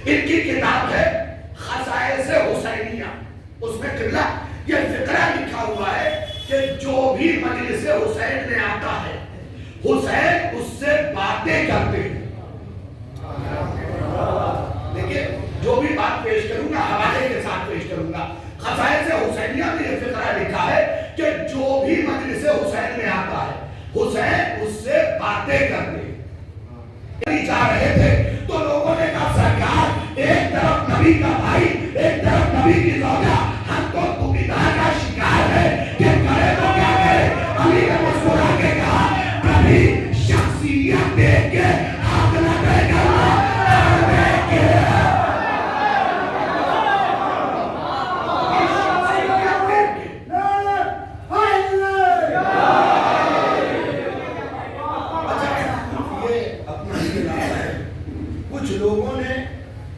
ان کی کتاب ہے خصائص حسینیہ، اس میں قبلہ یہ فقرہ لکھا ہوا ہے کہ جو بھی مجلس حسین میں آتا ہے حسین اس سے باتیں کرتے ہیں. دیکھیں جو بھی بات پیش کروں گا حوالے کے ساتھ پیش کروں گا. خصائص حسینیہ میں یہ فقرہ لکھا ہے کہ جو بھی مجلس حسین میں آتا ہے حسین اس سے باتیں کرتے ہیں. جا رہے تھے تو لوگوں نے کہا سرکار ایک طرف نبی کا بھائی ایک طرف نبی کی زوجہ، ہم تو دبیدہ کا شکار ہے کہ کرے تو کیا کرے. علی نے مسکرا کے کہا کبھی شخصیت دیکھ کے ہاتھ نہ دے گا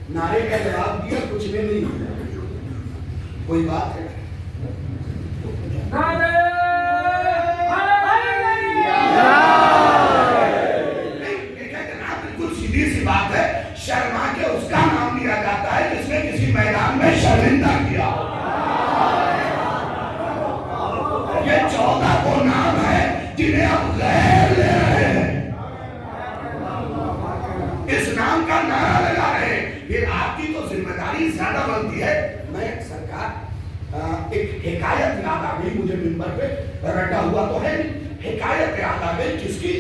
نعرے کا جواب دیا، کچھ میں نہیں دیا. کوئی بات ہے بالکل سیدھی سی بات ہے. شرما کے اس کا نام لیا جاتا ہے جس نے کسی میدان میں شرمندہ کیا. یہ 14 وہ نام ہے جنہیں اب غیر لے رہے ہیں، اس نام کا نعرہ لگا رہے ہیں. پھر آپ کی تو ذمہ داری زیادہ بنتی ہے. میں سرکار ایک حکایت یاد آ گئی مجھے، منبر پہ رٹا ہوا تو ہے نہیں، حکایت یاد آ گئی جس کی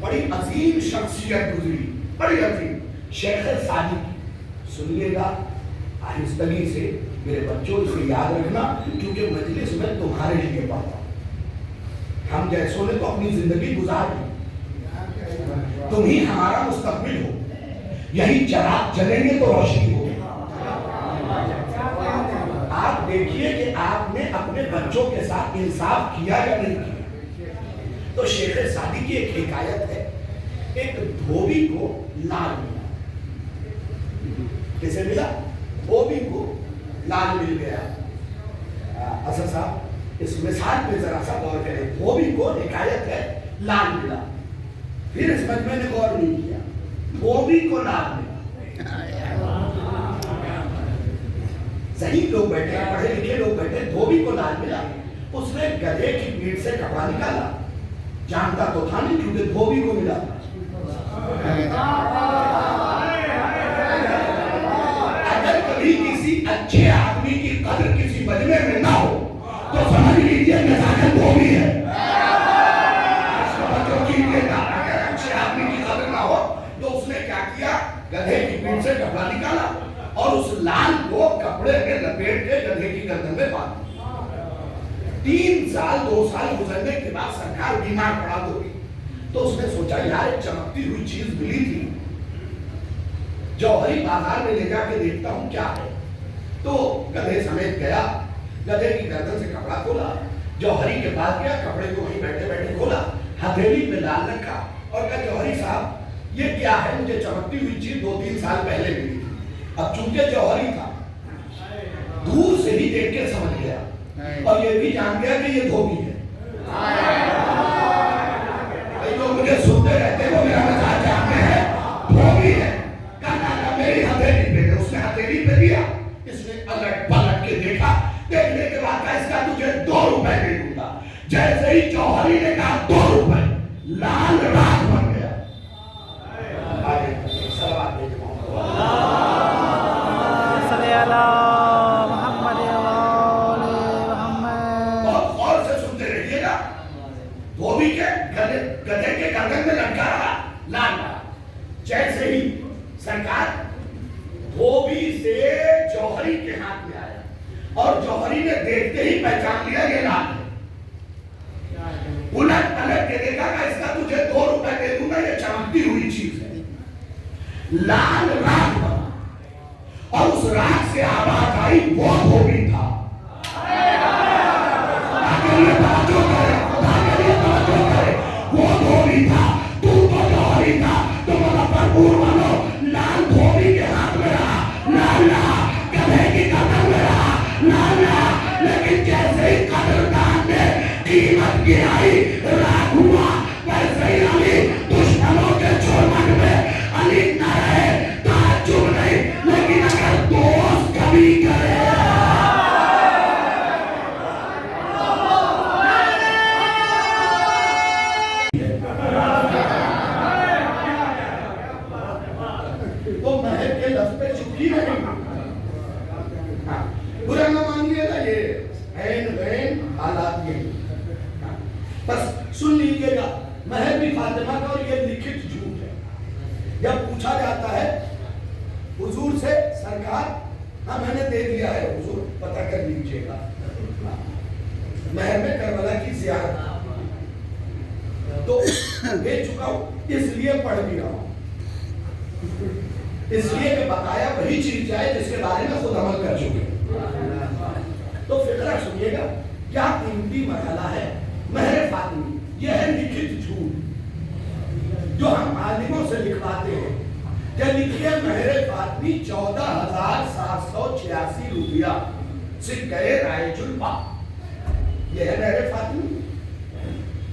بڑی عظیم شخصیت گزری، بڑی عظیم. شیخ سادی کی سنیے گا آہستگی سے میرے بچوں، اسے یاد رکھنا کیونکہ مجلس میں تمہارے لیے پڑھتا ہوں. ہم جیسوں نے تو اپنی زندگی گزار دی، تم ہی ہمارا مستقبل ہو. یہی چراغ جلیں گے تو روشنی ہو. آپ دیکھیے کہ آپ نے اپنے بچوں کے ساتھ انصاف کیا یا نہیں کیا. تو شیخ سادی کی ایک حکایت ہے. ایک دھوبی کو لال ملا. کسے ملا؟ دھوبی کو لال مل گیا. اصل صاحب اس مثال پہ ذرا سا غور کریں. دھوبی کو حکایت ہے لال ملا. پھر اس مجمع نے غور نہیں کیا. دھوبی کو لال ملا. صحیح لوگ بیٹھے، پڑھے لکھے لوگ بیٹھے. دھوبی کو لال ملا. اس نے گدھے کی پیٹھ سے کپڑا نکالا. جانتا تو تھا نہیں کیونکہ دھوبی کو ملا. اگر کبھی کسی اچھے آدمی کی قدر کسی مجمع میں نہ ہو تو سمجھ لیجیے نزاکت دھوبی ہے. اگر اچھے آدمی کی قدر نہ ہو تو اس نے کیا کیا؟ گدھے کی پیٹھ سے کپڑا نکالا اور اس لال کو کپڑے میں لپیٹ کے گدھے کی گردن میں باندھ دیا. 3 سال 2 سال گزرنے کے بعد سرکار بیمار پڑا دھوبی. تو اس نے سوچا یار ایک چمکتی ہوئی چیز ملی تھی، جوہری بازار میں لے جا کے دیکھتا ہوں کیا ہے. تو گدھے سمیت گیا، گدھے کی گردن سے کپڑا کھولا، جوہری کے پاس گیا، کپڑے کو وہیں بیٹھے بیٹھے کھولا، ہتھیلی میں ڈال رکھا اور کہا جوہری صاحب یہ کیا ہے؟ مجھے چمکتی ہوئی چیز 2-3 سال پہلے ملی تھی. اب چونکہ جوہری تھا دور سے ہی دیکھ کے سمجھ گیا اور یہ بھی جان گیا کہ یہ دھوبی ہے. جو مجھے سنتے رہتے وہ میرا مزاج جانتے ہیں دھوبی ہے. کہا میری ہتھیلی پہ دے. اس نے ہتھیلی پہ دیا. اس نے الٹ پلٹ کے دیکھا. دیکھنے کے بعد کہا اس کا تجھے 2 روپے دے دوں گا. جیسے ہی جوہری نے کہا 2 روپے، لال راکھ بن گیا. سلوات بھیجو دھوبی کے گدھے کے گردن میں لٹکا رہا لال رہا. جیسے ہی سرکار دھوبی سے جوہری کے ہاتھ میں آیا اور جوہری نے دیکھتے ہی پہچان لیا یہ لال ہے. الٹ پلٹ کے دیکھا کہ اس کا تجھے 2 روپے دے دوں گا، یہ چمکتی ہوئی چیز ہے. لال راکھ بنا اور اس راکھ سے آواز آئی وہ دھوبی تھا. وہ دھوبی تھا، تو جوہری تھا. تو مظفرپور والوں لال دھوبی کے ہاتھ میں رہا، لال رہا، گدھے کی گردن میں رہا، لال رہا. لیکن جیسے ہی قدردان نے قیمت گرائی راکھ ہوا، ویسے ہی علی دشمنوں کے چرمن میں علی نہ رہے. تعجب लीजिएगा महर भी फातिमा का, और ये लिखित झूठ है। जब पूछा जाता है हुजूर से, सरकार हाँ मैंने दे दिया है हुजूर, पता कर लीजिएगा, महर में करबला की ज़ियारत तो भेज चुका हूं, इसलिए पढ़ भी रहा हूं, इसलिए कि बकाया वही चीज जाए जिसके बारे में खुद अमल कर चुके। तो फिक्रा सुनिएगा, क्या कीमती मरहला है महर फातिमी। यह है लिखित झूठ जो हम आलिमों से लिखवाते हैं। क्या लिखिए महर फातिमी 14,786 रुपया सिक्के रायजुल्फा, यह है महर फातिमी।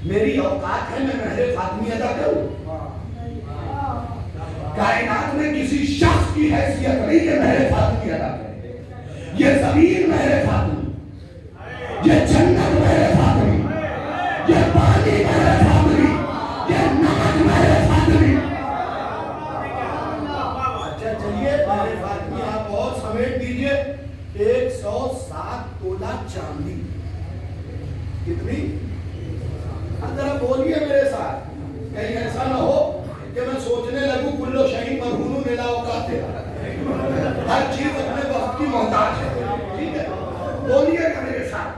मेरी औकात है मैं महर फातिमी अदा करूं? कायनात में किसी शख्स की हैसियत नहीं है महर फातिमी अदा करे। ये जमीन महर फातिमी, ये जन्नत महर फातिमी, ये पानी महर फातिमी, ये नमक महर फातिमी। अच्छा चलिए महर फातिमी आप और समेट दीजिए 107 तोला चांदी। कितनी? जरा बोलिए मेरे साथ, कहीं ऐसा ना हो कि मैं सोचने लगूं कुल्लो शहीद मरहूनु मिला औकात है, हर चीज अपने वक्त की मोहताज है। ठीक है, बोलिएगा मेरे साथ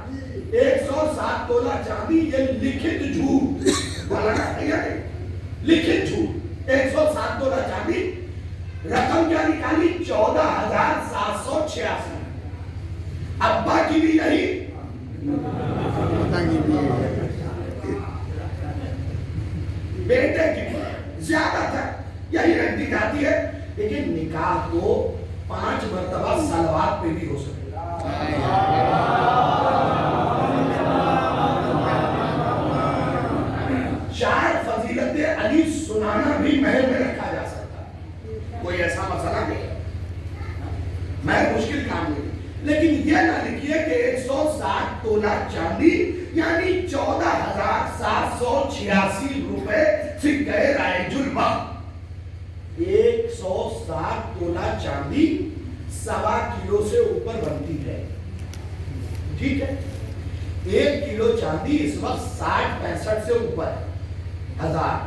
107 तोला चांदी, ये लिखित झूठ, लिखित झूठ 107 तोला चांदी। रकम क्या निकाली? 14,786। अब्बा की भी यही, बेटे की ज्यादातर यही रख दी जाती है, लेकिन निकाह को 5 मरतबा सलवात पे भी हो सकता है। 4 फजीलत अली सुनाना भी महल में रखा जा सकता है, कोई ऐसा मसला नहीं, महल मुश्किल काम नहीं। लेकिन यह ना लिखिए कि 160 तोला चांदी यानी 14,786 रुपए सिक्के रायजुल्फा। 160 तोला चांदी 1.25 किलो से ऊपर बनती है। ठीक है, 1 किलो चांदी इस वक्त 60-65 से ऊपर हजार,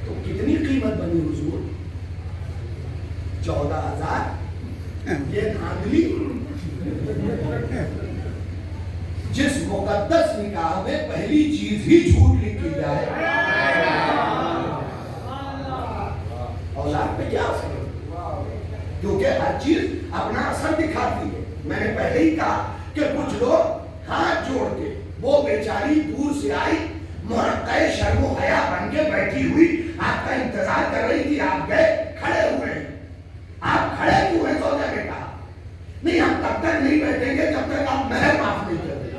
तो कितनी कीमत बनी हुजूर? 14,000। ये धांधली, जिस मुकद्दस निकाह में पहली चीज ही झूठ लिखी जाए, औलाद पे क्या असर? क्योंकि हर चीज अपना असर दिखाती है। मैंने पहले ही कहा कि कुछ लोग हाथ जोड़ के, वो बेचारी दूर से आई मुहक्के शर्मो हया बन के बैठी हुई आपका इंतजार कर रही थी, आप गए खड़े हुए हैं। आप खड़े क्यों हैं? सोचा बेटा नहीं, हम तब तक नहीं बैठेंगे जब तक आप महर माफ नहीं करते।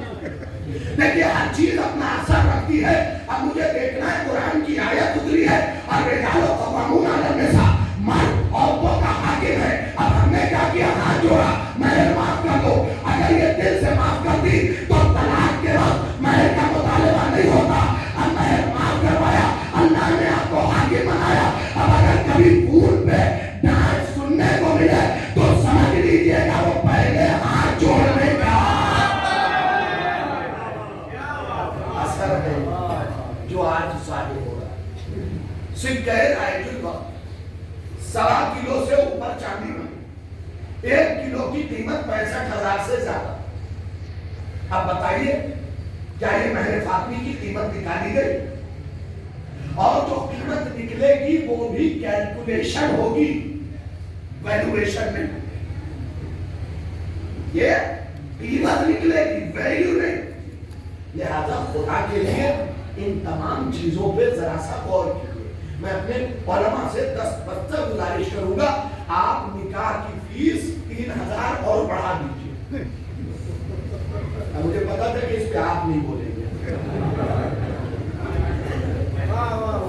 देखिए हर चीज अपना असर रखती है। अब मुझे देखना है, कुरान की आयत उतरी है और रिजालों को मामून आलम में सा मर्द औरतों का हाकिम है। अब हमने क्या किया? हाथ जोड़ा, महर माफ कर दो। अगर ये दिल से माफ कर दी तो तलाक के वक्त महर का मुतालबा नहीं होता। अब महर माफ करवाया, अल्लाह ने आपको हाकिम बनाया। अब अगर कभी फोन पे डांट सुनने को मिले तो समझ लीजिएगा वो पहले हाथ जोड़ने का असर है जो आज साबित हो रहा है। सिक्के रायजुल्फा 1.25 किलो से ऊपर चांदी में 1 किलो की कीमत 65,000 से ज्यादा। अब बताइए क्या ये महर फातिमी की कीमत निकाली गई? और जो कीमत निकलेगी वो भी कैलकुलेशन होगी, वैल्यूएशन नहीं। ये कीमत निकलेगी, वैल्यू नहीं। लिहाजा खुदा के लिए इन तमाम चीजों पे जरा सा गौर कीजिए। मैं अपने उलमा से दस्तबरदार गुजारिश करूंगा, आप निकाह की फीस 3,000 और बढ़ा दीजिए। मुझे पता था कि इस पे आप नहीं बोलेंगे,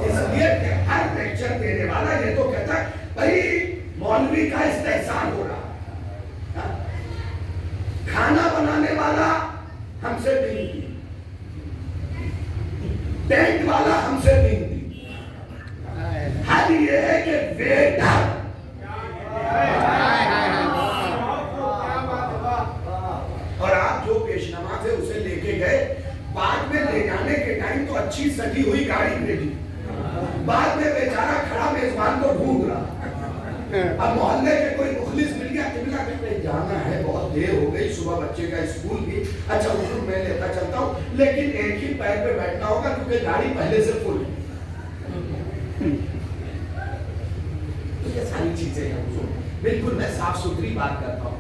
इसलिए हर लेक्चर देने वाला ये तो कहता है भाई मौलवी का इस्तेहसान हो रहा है, खाना बनाने वाला हमसे नहीं, टेंट वाला हमसे नहीं। हर ये है कि वेटर और आप जो पेशनमाज है उसे लेके गए, बाद में ले जाने अच्छी सजी हुई गाड़ी भेजी, बाद में बेचारा खड़ा मेजबान को ढूंढ रहा। अब मोहल्ले के कोई मुखलिस मिल गया, किबला कहते जाना है, बहुत देर हो गई, सुबह बच्चे का स्कूल भी, अच्छा हुजूर मैं लेता चलता हूँ, लेकिन एक ही पैर पे बैठना होगा क्योंकि गाड़ी पहले से फुल है। तो ये सारी चीजें हैं हुजूर, बिल्कुल मैं साफ सुथरी बात करता हूँ।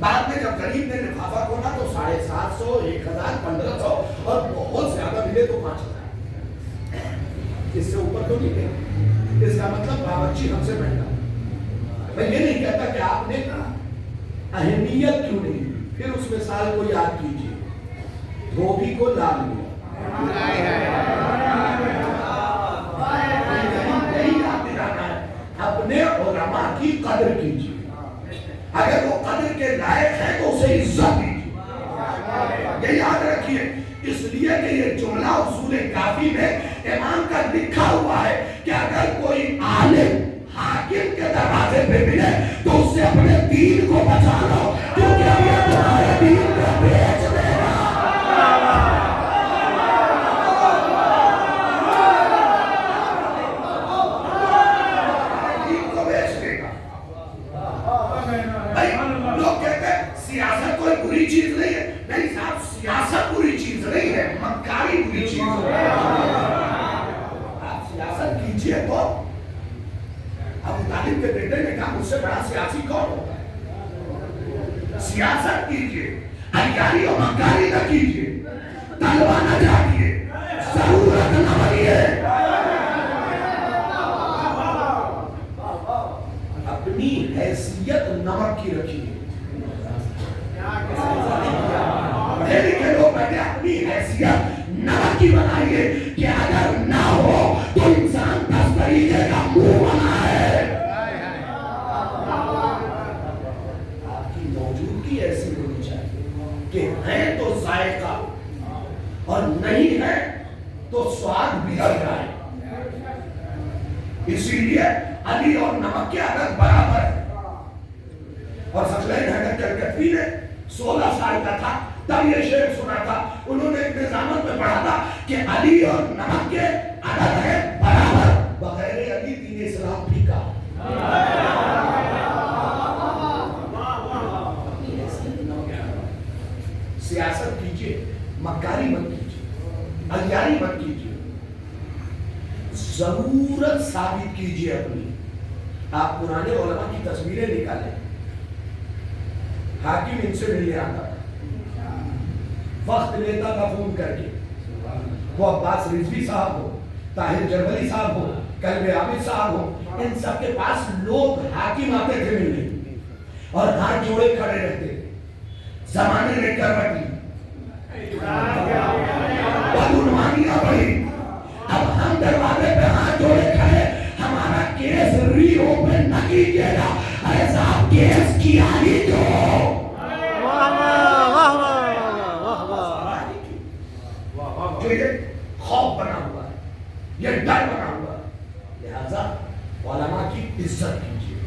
बाद में जब गरीब ने लिफाफा खोला तो 750, 1000, 1500 और बहुत ज्यादा मिले तो 5000, इससे ऊपर तो नहीं गए। इसका मतलब बावर्ची हमसे महंगा। मैं ये नहीं कहता कि आपने अहमियत क्यों नहीं, फिर उस मिसाल को याद कीजिए, धोबी को लाल मिला, अपने उलमा की कदर कीजिए, अगर वो कदर के लायक है तो उसे इज्जत दीजिए, ये याद रखिए। इसलिए कि ये जुमला उसूल काफी में इमाम का लिखा हुआ है कि अगर कोई आलिम हाकिम के दरवाजे पे मिले तो उससे अपने दीन को बचा लो, क्योंकि अब ये तुम्हारे दीन को बेच देगा, दीन को बेच देगा। भाई लोग कहते हैं सियासत कोई बुरी चीज नहीं है, नहीं साहब, सियासत बुरी चीज नहीं है, मक्कारी बुरी चीज है। आप सियासत कीजिए तो अबू तालिब के बेटे ने कहा मुझसे बड़ा सियासी कौन होता है, सियासत कीजिए, अधिकारी और मक्कारी न कीजिए, तलवा न जागिए, जरूरत न बनिए, अपनी हैसियत नमक की रखिए। पढ़े लिखे लोग बैठे अपनी हैसियत नमक की बनाइए कि अगर ना हो तो इंसान 10 तरीके का मुंह बना है। आपकी मौजूदगी ऐसी होनी चाहिए कि है तो जायका और नहीं है तो स्वाद बिगड़ जाए। इसीलिए अली और नमक की आदत बराबर है। और सकलैन हैदर कलकत्ती ने 16 साल का था तब ये शेर सुना था, उन्होंने एक निजामत में पढ़ा था कि अली और नमक के आदत है बराबर, बगैर अली दीन इस्लाम फीका। सियासत कीजिए, मक्कारी मत कीजिए, अलियारी मत कीजिए, जरूरत साबित कीजिए अपनी। आप पुराने उलमा की तस्वीरें निकालें, हाकिम इनसे मिलने आता था, वक्त लेता था फोन करके, वो अब्बास रिजवी साहब हो, ताहिर जरवली साहब हो, कल्बे आबिद साहब हो, इन सब के पास लोग हाकिम आते थे मिलने और हाथ जोड़े खड़े रहते थे। जमाने ने करवट ली, बदुनवानियां बढ़ी, अब हम दरवाजे पे हाथ जोड़े खड़े, हमारा केस रीओपन न कीजिएगा, अरे साहब केस किया ही तो। जो ये खौफ बना हुआ है, ये डर बना हुआ है, लिहाजा उलमा की इज्जत कीजिए,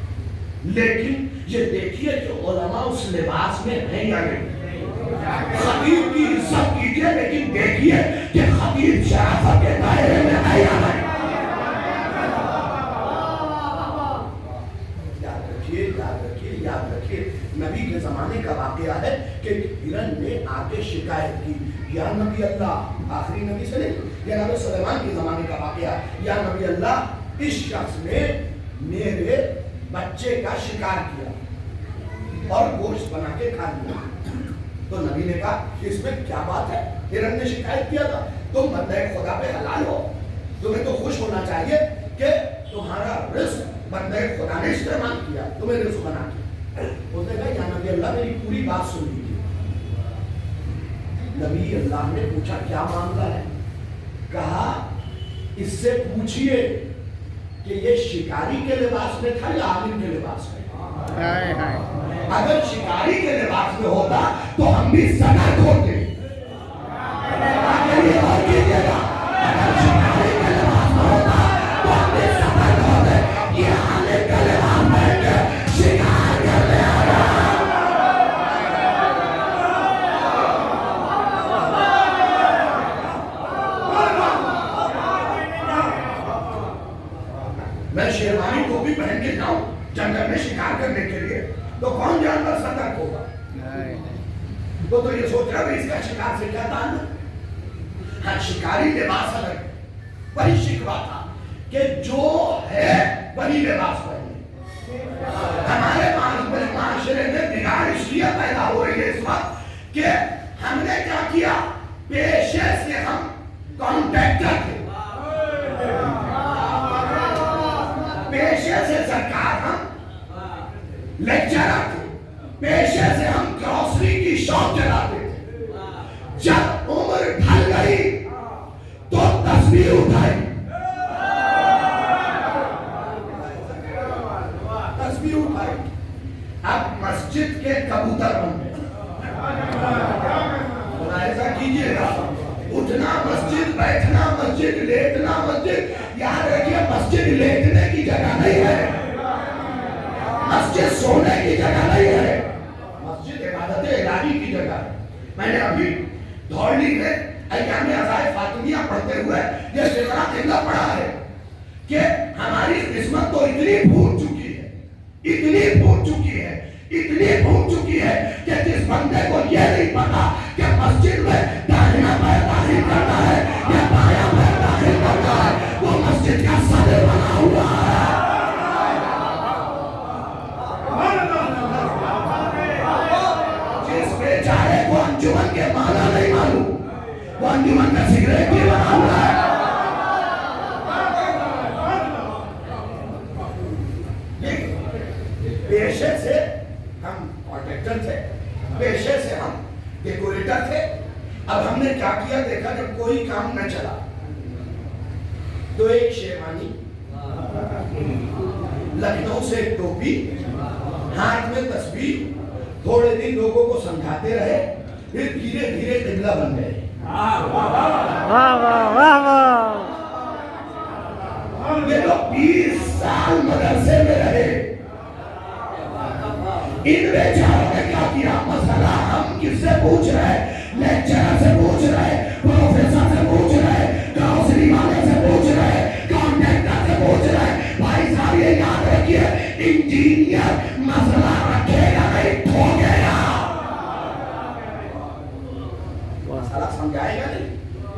लेकिन ये देखिए कि उलमा उस लिबास में है या नहीं। खतीब की इज्जत कीजिए, लेकिन देखिए कि खतीब शराफत के दायरे में है या नहीं। याद रखिए, नबी के जमाने का वाकया है कि हिरन ने आके शिकायत की, या नबी अल्लाह, आखिरी नबी से नहीं, या नबी सुलेमान के जमाने का वाकया, या नबी अल्लाह इस शख्स ने मेरे बच्चे का शिकार किया और गोश्त बना के खा लिया। तो नबी ने कहा इसमें क्या बात है, हिरन ने शिकायत किया था, तुम बंदे खुदा पे हलाल हो, तुम्हें तो खुश होना चाहिए कि तुम्हारा रिस्क बंदे खुदा ने इस्तेमाल किया, तुम्हें रिस्क बना दिया। उसने कहा या नबी अल्लाह मेरी पूरी बात सुन लीजिए। नबी अल्लाह ने पूछा क्या मामला है, कहा इससे पूछिए कि ये शिकारी के लिबास में था या आलिम के लिबास में। अगर शिकारी के लिबास में होता तो हम भी सजा होते। और कीजिएगा, अगर शिकारी के लिबास में होता तो हम भी सजा होते। ये आलिम के लिबास में शिकार कर ले शेरवानी टोपी पहन के जाऊं जंगल में शिकार करने के लिए, तो कौन जानवर सतर्क होगा? तो ये सोच रहा है इसका शिकार से क्या ताल्लुक? हाँ, शिकारी लिबास अलग, वही शिकवा था कि जो है वही लिबास पहने। हमारे माशरे में बिगाड़ इसलिए पैदा हो रही है इस वक्त कि हमने क्या किया, पेशे से हम कॉन्ट्रैक्टर थे, पेशे से सरकार हम लेक्चरर थे, पेशे से हम ग्रोसरी की शॉप चलाते थे। जब उम्र ढल गई तो तस्वीर उठाई, तस्वीर उठाई, अब मस्जिद के कबूतर बन गए। ऐसा कीजिएगा, उठना मस्जिद, बैठना मस्जिद, लेटना मस्जिद। याद रखिए मस्जिद लेटने की जगह नहीं है, मस्जिद सोने की जगह नहीं है, मस्जिद इबादत इलाही की जगह है। मैंने अभी धौली में अय्याम अज़ाए फातिमिया पढ़ते हुए ये सिलसिला जिंदा पढ़ा है कि हमारी किस्मत तो इतनी फूट चुकी है, इतनी फूट चुकी है, इतनी फूट चुकी है कि जिस बंदे को ये नहीं पता कि मस्जिद में दाहिना पैर दाखिल करना है या बायां पैर दाखिल करना है, वो मस्जिद का सदर बना हुआ है। जिस बेचारे को अंजुमन के माना नहीं मालूम, वो अंजुमन का सिगरेट भी बना हुआ है। पेशे से हम कॉन्ट्रैक्टर थे, पेशे से हम डेकोरेटर थे। अब हमने क्या किया, देखा जब कोई काम न चला तो एक शेरवानी, लखनऊ से एक टोपी, हाथ में तस्वीर, थोड़े दिन लोगों को समझाते रहे, फिर धीरे धीरे किबला बन गए। ये लोग 20 साल मदरसे में रहे। इन बेचारों ने क्या किया, मसला हम किससे पूछ रहे हैं? लेक्चरर से पूछ रहे, प्रोफेसर से पूछ रहे, ग्रोसरी वाले से पूछ रहे, कॉन्ट्रैक्टर से पूछ रहे। भाई साहब ये याद रखिए, इंजीनियर मसला रखेगा नहीं, ठोकेगा, मसला समझाएगा नहीं,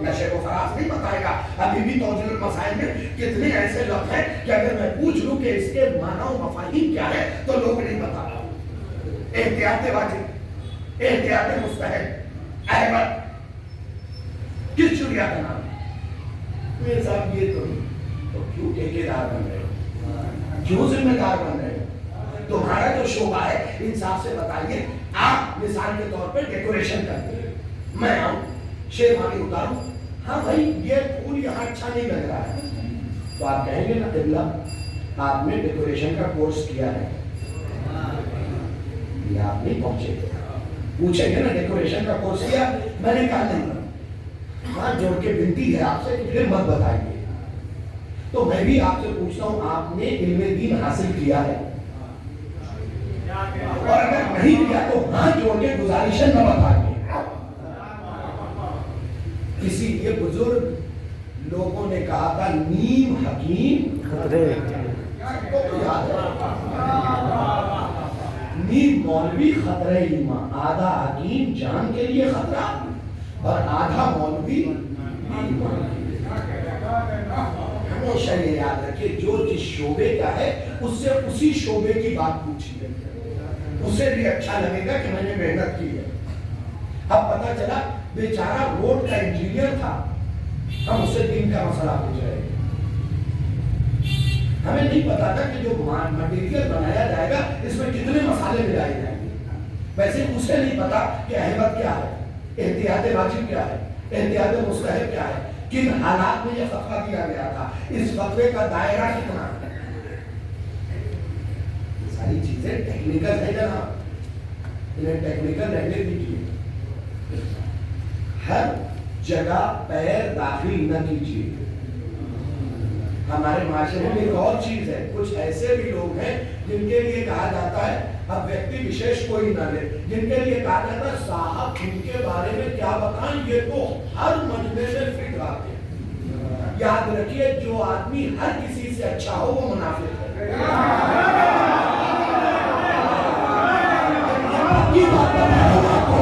नशे को फराज नहीं बताएगा। अभी भी तौजीहुल मसाइल में कितने ऐसे लफ्ज़ हैं कि अगर मैं पूछ लूं कि इसके माना और मफाहिम क्या है तो लोग नहीं बता रहा। एहतियात वाजिब, एहतियात मुस्तहब, अहमद किस चुरिया का नाम है? मेरे साहब ये तो क्यों ठेकेदार बन रहे हो, क्यों जिम्मेदार बन रहे हो? तुम्हारा जो शोभा है इंसाफ से बताइए। आप मिसाल के तौर पर डेकोरेशन करते हैं, मैं आऊं शेरवानी उतारूं, हाँ भाई ये फूल यहाँ अच्छा नहीं लग रहा है, तो आप कहेंगे ना किबला आपने डेकोरेशन का कोर्स किया है, ये आप नहीं पहुंचे, पूछेंगे ना डेकोरेशन का कोर्स किया? मैंने कहा नहीं, हाथ जोड़ के विनती है आपसे कि फिर मत बताइए। तो मैं भी आपसे पूछता हूं, आपने इल्मे दीन हासिल किया है? और अगर नहीं किया तो हाथ जोड़ के गुजारिशन न बताइए। इसीलिए बुजुर्ग लोगों ने कहा था, नीम हकीम खतरे, तो याद है, नीम मौलवी खतरे ईमान, आधा हकीम जान के लिए खतरा और आधा मौलवी ईमान के लिए। हमेशा ये याद रखिए, जो जिस शोबे का है उससे उसी शोबे की बात पूछिए, उसे भी अच्छा लगेगा कि मैंने मेहनत की है। अब पता चला बेचारा रोड का इंजीनियर था, हम उससे दिन का मसला पूछ रहे थे। हमें नहीं पता था कि जो मटेरियल बनाया जाएगा इसमें कितने मसाले मिलाए जाएंगे। वैसे उसे नहीं पता कि अहमद क्या है, एहतियात वाजिब क्या है, एहतियात मुस्तहब क्या है, किन हालात में यह फतवा दिया गया था, इस फतवे का दायरा कितना है। सारी चीजें टेक्निकल है जनाब, इन्हें टेक्निकल रहने दीजिए। हर जगह पैर दाखिल न कीजिए। हमारे माशरे में एक और चीज है, कुछ ऐसे भी लोग हैं जिनके लिए कहा जाता है, अब व्यक्ति विशेष कोई ना ले, जिनके लिए कहा जाता है साहब इनके बारे में क्या बताएं, ये तो हर मजमे में फिट आते हैं। याद रखिए, जो आदमी हर किसी किसी से अच्छा हो वो मुनाफिक है। ये बात बता रहा हूं आपको,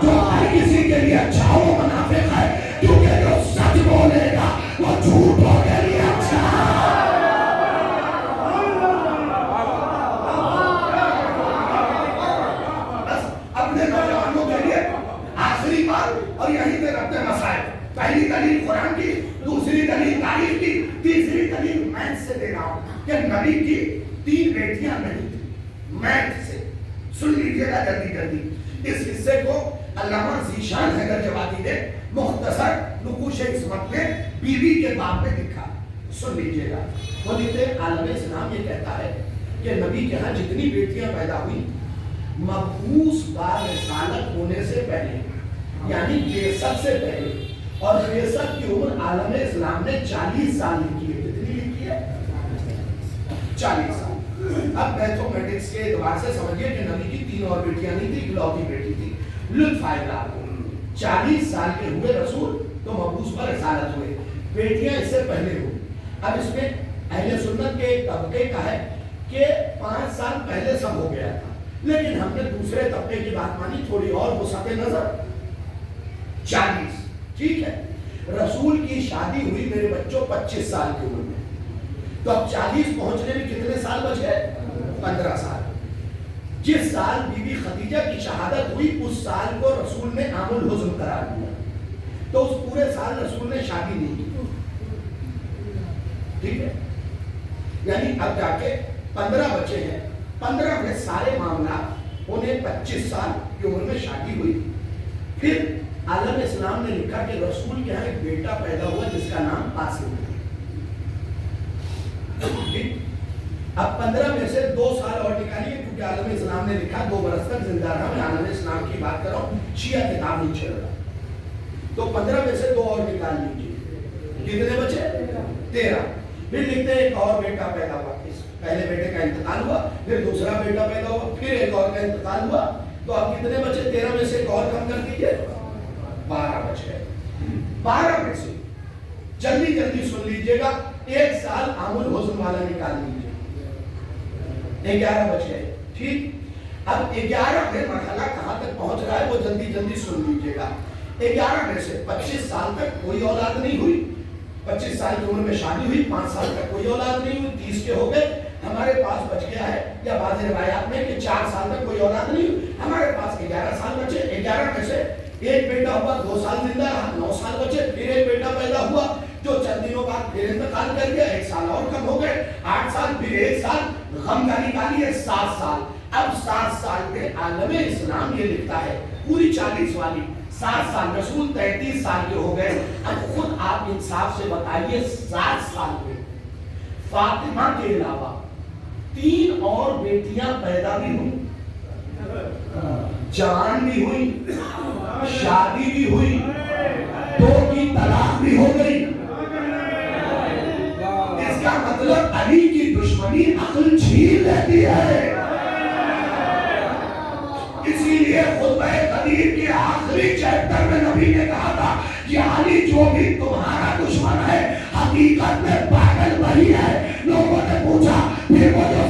जो हर किसी के लिए अच्छा हो वो मुनाफिक है, क्योंकि जो सच बोलेगा वो झूठों के लिए अच्छा है। बस अपने नौजवानों के लिए आखिरी बात, और यहीं पे रखते मसाइल। पहली दलील कुरान की, दूसरी दलील तारीख की, तीसरी दलील मैथ से दे रहा हूं कि नबी की 3 बेटियां नहीं थी। मैथ से सुन लीजिएगा जल्दी जल्दी। इस हिस्से को अल्लामा ज़ीशान हैदरजवादी ने मुख्तसर नुकूश इस्मत में बीवी के बाब में लिखा, सुन लीजिएगा। वो लिखते आलम इस्लाम ये कहता है कि नबी के यहाँ जितनी बेटियां पैदा हुई मबूस बार रिसालत होने से पहले, यानी 63 से पहले, और 63 की उम्र आलम इस्लाम ने 40 साल लिखी है। कितनी लिखी है? 40 साल। अब मैथमेटिक्स के एतबार से समझिए कि नबी की 3 और बेटियां नहीं थी, इकलौती बेटी थी। लुत्फ आएगा आपको। 40 साल के हुए रसूल तो मबूस पर रिसालत हुए, बेटियां इससे पहले हुई। अब इसमें अहले सुन्नत के एक तबके का है कि 5 साल पहले सब हो गया था, लेकिन हमने दूसरे तबके की बात मानी, थोड़ी और वसअत नजर 40। ठीक है, रसूल की शादी हुई मेरे बच्चों 25 साल की उम्र में, तो अब 40 पहुंचने में कितने साल बचे? 15 साल। जिस साल बीबी खदीजा की शहादत हुई उस साल को रसूल ने आमुल हुज़्न करार दिया, तो उस पूरे साल रसूल ने शादी नहीं की। ठीक है, यानी अब जाके 15 बचे हैं। 15 में सारे मामला उन्हें 25 साल की उम्र में शादी हुई। फिर आलम इस्लाम ने लिखा कि रसूल के यहाँ एक बेटा पैदा हुआ जिसका नाम कासिम है। अब 15 में से 2 साल और निकालिए, क्योंकि आलम इस्लाम ने लिखा 2 बरस तक जिंदा रहा। मैं आलम इस्लाम की बात कर रहा हूँ, शिया किताब नहीं चल रहा। तो 15 में से 2 और निकाल लीजिए, कितने बचे? 13। फिर लिखते एक और बेटा पैदा हुआ, पहले बेटे का इंतकाल हुआ, फिर दूसरा बेटा पैदा हुआ, फिर एक और का इंतकाल हुआ, तो अब कितने बचे? 13 में से एक और कम कर दीजिए, 12 बचे। 12 में से जल्दी जल्दी सुन लीजिएगा, 1 साल आमुल हुज़्न वाला निकाल लीजिए, 11 बचे। ठीक, अब 11 में मरहला कहां तक पहुंच रहा है वो जल्दी जल्दी सुन लीजिएगा। 11 में से 25 साल तक कोई औलाद नहीं हुई, 25 साल की उम्र में शादी हुई, 5 साल तक कोई औलाद नहीं हुई, 30 के हो गए। हमारे पास बच गया है, या बाज़ रिवायात में कि 4 साल तक कोई औलाद नहीं हुई, हमारे पास 11 साल बचे। 11 में से एक बेटा हुआ, 2 साल जिंदा रहा, 9 साल बचे। फिर एक बेटा पैदा हुआ जो चंद दिनों बाद फिर इंतकाल कर गया, 1 साल और कम हो गए, 8 साल, फिर 1 साल गम का निकालिए, 7 साल। अब 7 साल में आलम इस्लाम ये लिखता है, पूरी 40 वाली 7 साल, रसूल 33 साल के हो गए। अब खुद आप इंसाफ से बताइए, 7 साल में फातिमा के अलावा 3 और बेटियां पैदा भी हुई, जवान भी हुई, शादी भी हुई, 2 की तलाक भी हो गई। इसका मतलब अली की दुश्मनी अक्ल छीन लेती है। इसीलिए खुतबा कदीर के आखिरी चैप्टर में नबी ने कहा था कि अली जो भी तुम्हारा दुश्मन है हकीकत में पागल वही है। लोगों ने पूछा फिर वो जो